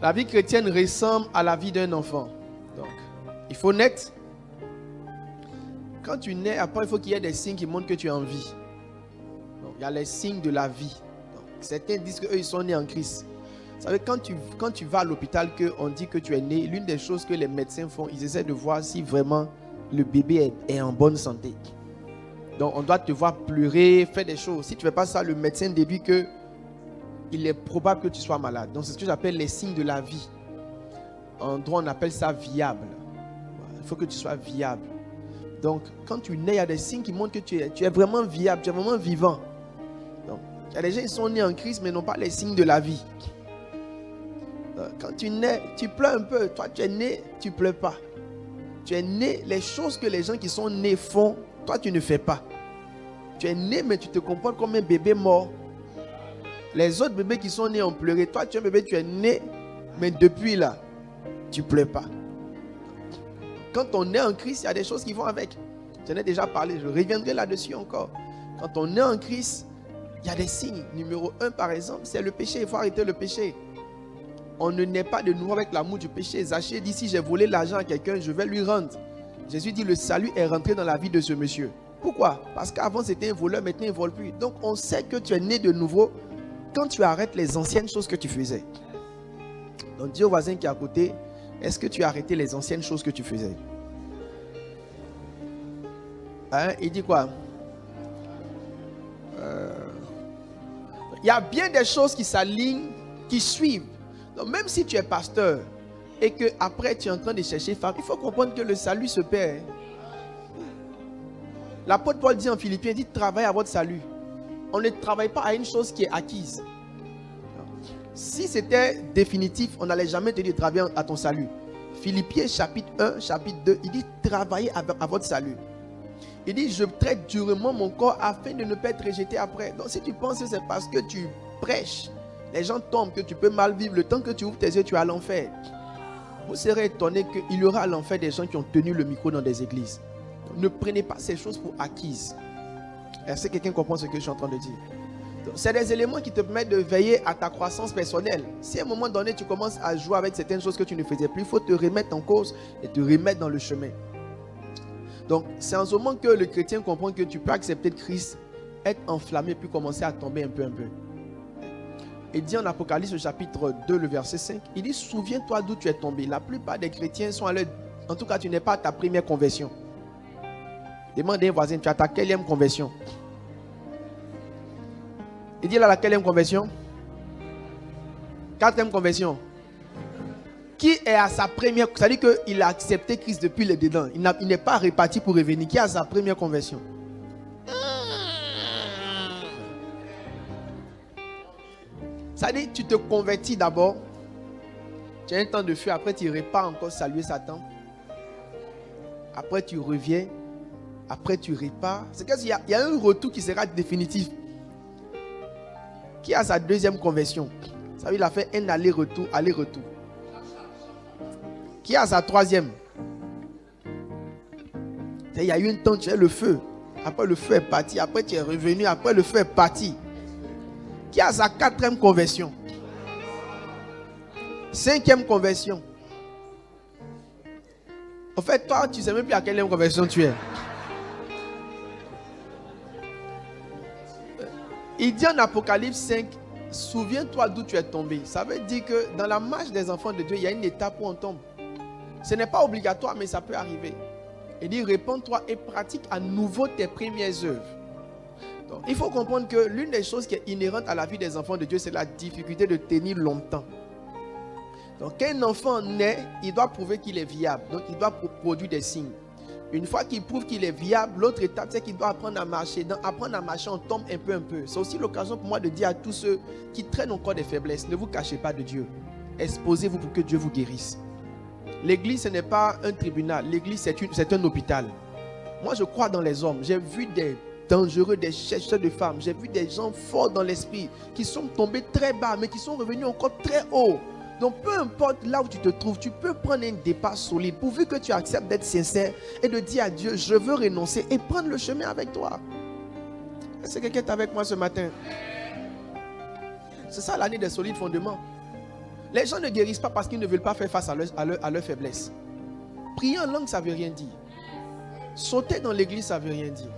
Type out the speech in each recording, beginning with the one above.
La vie chrétienne ressemble à la vie d'un enfant. Donc, il faut naître. Quand tu nais, après, il faut qu'il y ait des signes qui montrent que tu es en vie. Donc, il y a les signes de la vie. Donc, certains disent qu'eux, ils sont nés en Christ. Vous savez, quand tu vas à l'hôpital, on dit que tu es né, l'une des choses que les médecins font, ils essaient de voir si vraiment le bébé est en bonne santé. Donc, on doit te voir pleurer, faire des choses. Si tu ne fais pas ça, le médecin déduit que il est probable que tu sois malade. Donc, c'est ce que j'appelle les signes de la vie. En droit, on appelle ça viable. Il faut que tu sois viable. Donc, quand tu nais, il y a des signes qui montrent que tu es vraiment viable, tu es vraiment vivant. Donc, il y a des gens qui sont nés en Christ, mais n'ont pas les signes de la vie. Donc, quand tu nais, tu pleures un peu. Toi, tu es né, tu ne pleures pas. Tu es né, les choses que les gens qui sont nés font, toi, tu ne fais pas. Tu es né, mais tu te comportes comme un bébé mort. Les autres bébés qui sont nés ont pleuré. Toi, tu es un bébé, tu es né, mais depuis là, tu ne pleures pas. Quand on est en Christ, il y a des choses qui vont avec. J'en ai déjà parlé, je reviendrai là-dessus encore. Quand on est en Christ, il y a des signes. Numéro 1, par exemple, c'est le péché. Il faut arrêter le péché. On ne naît pas de nouveau avec l'amour du péché. Zaché dit, si j'ai volé l'argent à quelqu'un, je vais lui rendre. Jésus dit, le salut est rentré dans la vie de ce monsieur. Pourquoi? Parce qu'avant, c'était un voleur, maintenant, il ne vole plus. Donc, on sait que tu es né de nouveau quand tu arrêtes les anciennes choses que tu faisais. Donc, dis au voisin qui est à côté, est-ce que tu as arrêté les anciennes choses que tu faisais? Hein? Il dit quoi? Il y a bien des choses qui s'alignent, qui suivent. Donc, même si tu es pasteur et que après tu es en train de chercher femme, il faut comprendre que le salut se perd. L'apôtre Paul dit en Philippiens, il dit travaillez à votre salut. On ne travaille pas à une chose qui est acquise. Si c'était définitif, on n'allait jamais te dire travailler à ton salut. Philippiens chapitre 1, chapitre 2, il dit travaillez à votre salut. Il dit je traite durement mon corps afin de ne pas être rejeté après. Donc si tu penses que c'est parce que tu prêches, les gens tombent, que tu peux mal vivre, le temps que tu ouvres tes yeux, tu es à l'enfer. Vous serez étonné qu'il y aura à l'enfer des gens qui ont tenu le micro dans des églises. Donc, ne prenez pas ces choses pour acquises. Est-ce que quelqu'un comprend ce que je suis en train de dire? C'est des éléments qui te permettent de veiller à ta croissance personnelle. Si à un moment donné, tu commences à jouer avec certaines choses que tu ne faisais plus, il faut te remettre en cause et te remettre dans le chemin. Donc, c'est en ce moment que le chrétien comprend que tu peux accepter Christ, être enflammé, puis commencer à tomber un peu. Il dit en Apocalypse, chapitre 2, le verset 5, il dit, souviens-toi d'où tu es tombé. La plupart des chrétiens sont à leur... En tout cas, tu n'es pas à ta première conversion. Demande à un voisin, tu as ta quelle conversion? Il dit là la quelle conversion? 4e conversion. Qui est à sa première... C'est-à-dire qu'il a accepté Christ depuis le dedans. Il n'est pas reparti pour revenir. Qui est à sa première conversion? C'est-à-dire tu te convertis d'abord. Tu as un temps de feu. Après tu repars encore saluer Satan. Après tu reviens. Après tu repars. C'est qu'il y a un retour qui sera définitif. Qui a sa 2e conversion? Ça veut dire il a fait un aller-retour, aller-retour. Qui a sa 3e? Il y a eu un temps, tu as le feu. Après le feu est parti. Après tu es revenu. Après le feu est parti. Qui a sa 4e conversion? 5e conversion. En fait, toi, tu ne sais même plus à quelle conversion tu es. Il dit en Apocalypse 5, souviens-toi d'où tu es tombé. Ça veut dire que dans la marche des enfants de Dieu, il y a une étape où on tombe. Ce n'est pas obligatoire, mais ça peut arriver. Il dit, répands-toi et pratique à nouveau tes premières œuvres. Donc, il faut comprendre que l'une des choses qui est inhérente à la vie des enfants de Dieu, c'est la difficulté de tenir longtemps. Donc, quand un enfant naît, il doit prouver qu'il est viable. Donc, il doit produire des signes. Une fois qu'il prouve qu'il est viable, l'autre étape, c'est qu'il doit apprendre à marcher. Dans apprendre à marcher, on tombe un peu. C'est aussi l'occasion pour moi de dire à tous ceux qui traînent encore des faiblesses, ne vous cachez pas de Dieu. Exposez-vous pour que Dieu vous guérisse. L'église, ce n'est pas un tribunal. L'église, c'est un hôpital. Moi, je crois dans les hommes. J'ai vu des dangereux, des chercheurs de femmes. J'ai vu des gens forts dans l'esprit qui sont tombés très bas, mais qui sont revenus encore très haut. Donc, peu importe là où tu te trouves, tu peux prendre un départ solide, pourvu que tu acceptes d'être sincère et de dire à Dieu, je veux renoncer et prendre le chemin avec toi. Est-ce que quelqu'un est avec moi ce matin? C'est ça l'année des solides fondements. Les gens ne guérissent pas parce qu'ils ne veulent pas faire face à leur faiblesse. Prier en langue, ça ne veut rien dire. Sauter dans l'église, ça ne veut rien dire.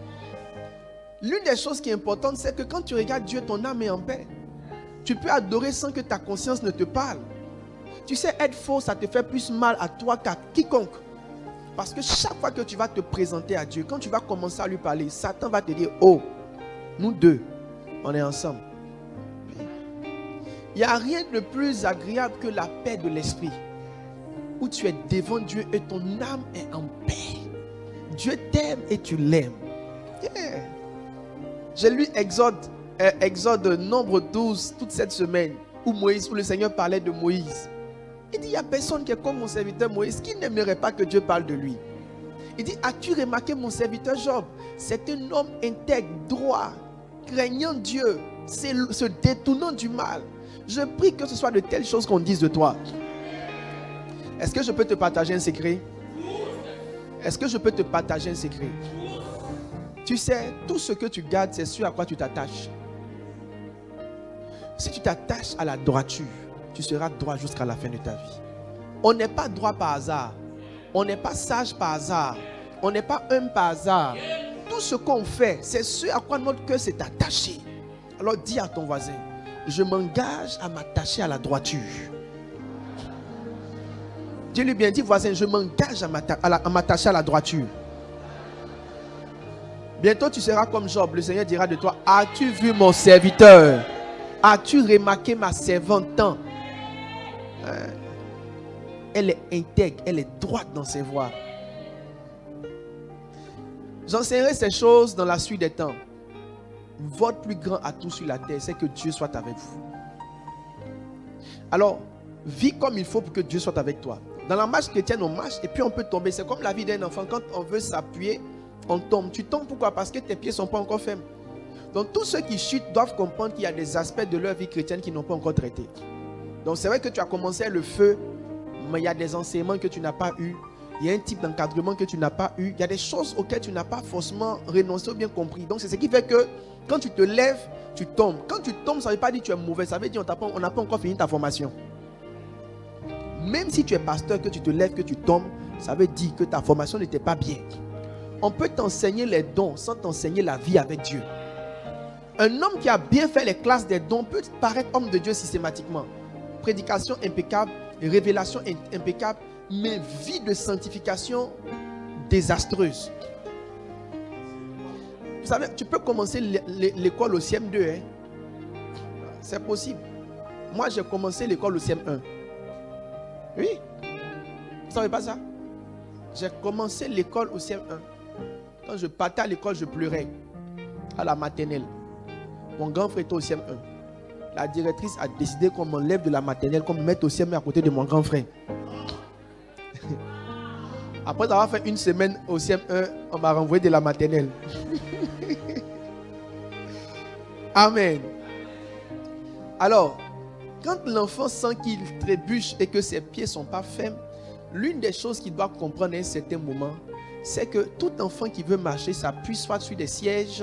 L'une des choses qui est importante, c'est que quand tu regardes Dieu, ton âme est en paix. Tu peux adorer sans que ta conscience ne te parle. Tu sais, être faux, ça te fait plus mal à toi qu'à quiconque. Parce que chaque fois que tu vas te présenter à Dieu, quand tu vas commencer à lui parler, Satan va te dire, oh, nous deux, on est ensemble. Il n'y a rien de plus agréable que la paix de l'esprit. Où tu es devant Dieu et ton âme est en paix. Dieu t'aime et tu l'aimes. Yeah. J'ai lu Exode nombre 12 toute cette semaine où le Seigneur parlait de Moïse. Il dit, il n'y a personne qui est comme mon serviteur Moïse qui n'aimerait pas que Dieu parle de lui. Il dit, as-tu remarqué mon serviteur Job? C'est un homme intègre, droit, craignant Dieu, se détournant du mal. Je prie que ce soit de telles choses qu'on dise de toi. Est-ce que je peux te partager un secret? Est-ce que je peux te partager un secret? Tu sais, tout ce que tu gardes, c'est ce à quoi tu t'attaches. Si tu t'attaches à la droiture, tu seras droit jusqu'à la fin de ta vie. On n'est pas droit par hasard. On n'est pas sage par hasard. On n'est pas humble par hasard. Tout ce qu'on fait, c'est ce à quoi notre cœur s'est attaché. Alors dis à ton voisin, je m'engage à m'attacher à la droiture. Dis-lui bien, dis voisin, je m'engage à m'attacher à la droiture. Bientôt tu seras comme Job. Le Seigneur dira de toi, as-tu vu mon serviteur? As-tu remarqué ma servante? Elle est intègre, elle est droite dans ses voies. J'enseignerai ces choses dans la suite des temps. Votre plus grand atout sur la terre, c'est que Dieu soit avec vous. Alors, vis comme il faut pour que Dieu soit avec toi. Dans la marche chrétienne, on marche et puis on peut tomber. C'est comme la vie d'un enfant. Quand on veut s'appuyer, on tombe. Tu tombes pourquoi? Parce que tes pieds ne sont pas encore fermes. Donc tous ceux qui chutent doivent comprendre qu'il y a des aspects de leur vie chrétienne qui n'ont pas encore traité. Donc c'est vrai que tu as commencé le feu, mais il y a des enseignements que tu n'as pas eu. Il y a un type d'encadrement que tu n'as pas eu. Il y a des choses auxquelles tu n'as pas forcément renoncé ou bien compris. Donc c'est ce qui fait que quand tu te lèves, tu tombes. Quand tu tombes, ça ne veut pas dire que tu es mauvais. Ça veut dire qu'on n'a pas encore fini ta formation. Même si tu es pasteur, que tu te lèves, que tu tombes, ça veut dire que ta formation n'était pas bien. On peut t'enseigner les dons sans t'enseigner la vie avec Dieu. Un homme qui a bien fait les classes des dons peut paraître homme de Dieu systématiquement. Prédication impeccable, révélation impeccable, mais vie de sanctification désastreuse. Vous savez, tu peux commencer l'école au CM2. Hein? C'est possible. Moi, j'ai commencé l'école au CM1. Oui. Vous ne savez pas ça? J'ai commencé l'école au CM1. Quand je partais à l'école, je pleurais. À la maternelle. Mon grand frère était au CM1. La directrice a décidé qu'on m'enlève de la maternelle, qu'on me mette au CM1 à côté de mon grand frère. Après avoir fait une semaine au CM1, on m'a renvoyé de la maternelle. Amen. Alors, quand l'enfant sent qu'il trébuche et que ses pieds ne sont pas fermes, l'une des choses qu'il doit comprendre à un certain moment, c'est que tout enfant qui veut marcher s'appuie soit sur des sièges,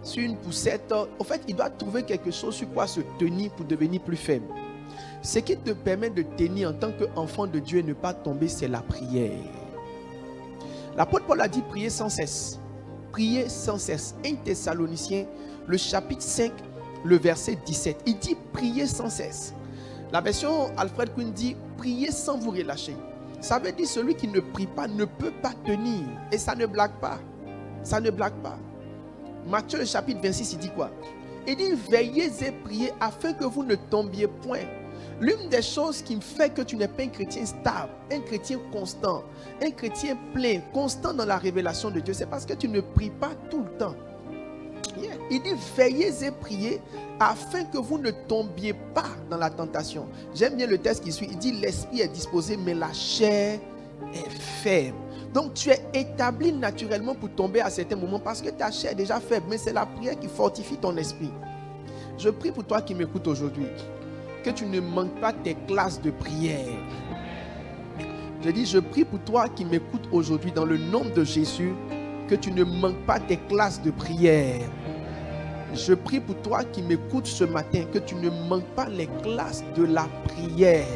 sur une poussette. En fait, il doit trouver quelque chose sur quoi se tenir pour devenir plus ferme. Ce qui te permet de tenir en tant qu'enfant de Dieu et ne pas tomber, c'est la prière. L'apôtre Paul a dit prier sans cesse. Prier sans cesse. 1 Thessaloniciens, le chapitre 5, le verset 17. Il dit prier sans cesse. La version Alfred Quinn dit prier sans vous relâcher. Ça veut dire celui qui ne prie pas ne peut pas tenir. Et ça ne blague pas. Ça ne blague pas. Matthieu le chapitre 26, il dit quoi? Il dit veillez et priez afin que vous ne tombiez point. L'une des choses qui me fait que tu n'es pas un chrétien stable, un chrétien constant, un chrétien plein, constant dans la révélation de Dieu, c'est parce que tu ne pries pas tout le temps. Yeah. Il dit veillez et priez afin que vous ne tombiez pas dans la tentation. J'aime bien le texte qui suit. Il dit l'esprit est disposé mais la chair est faible. Donc tu es établi naturellement pour tomber à certains moments parce que ta chair est déjà faible, mais c'est la prière qui fortifie ton esprit. Je prie pour toi qui m'écoutes aujourd'hui, que tu ne manques pas tes classes de prière. Je dis, je prie pour toi qui m'écoutes aujourd'hui dans le nom de Jésus, que tu ne manques pas tes classes de prière. Je prie pour toi qui m'écoutes ce matin, que tu ne manques pas les classes de la prière.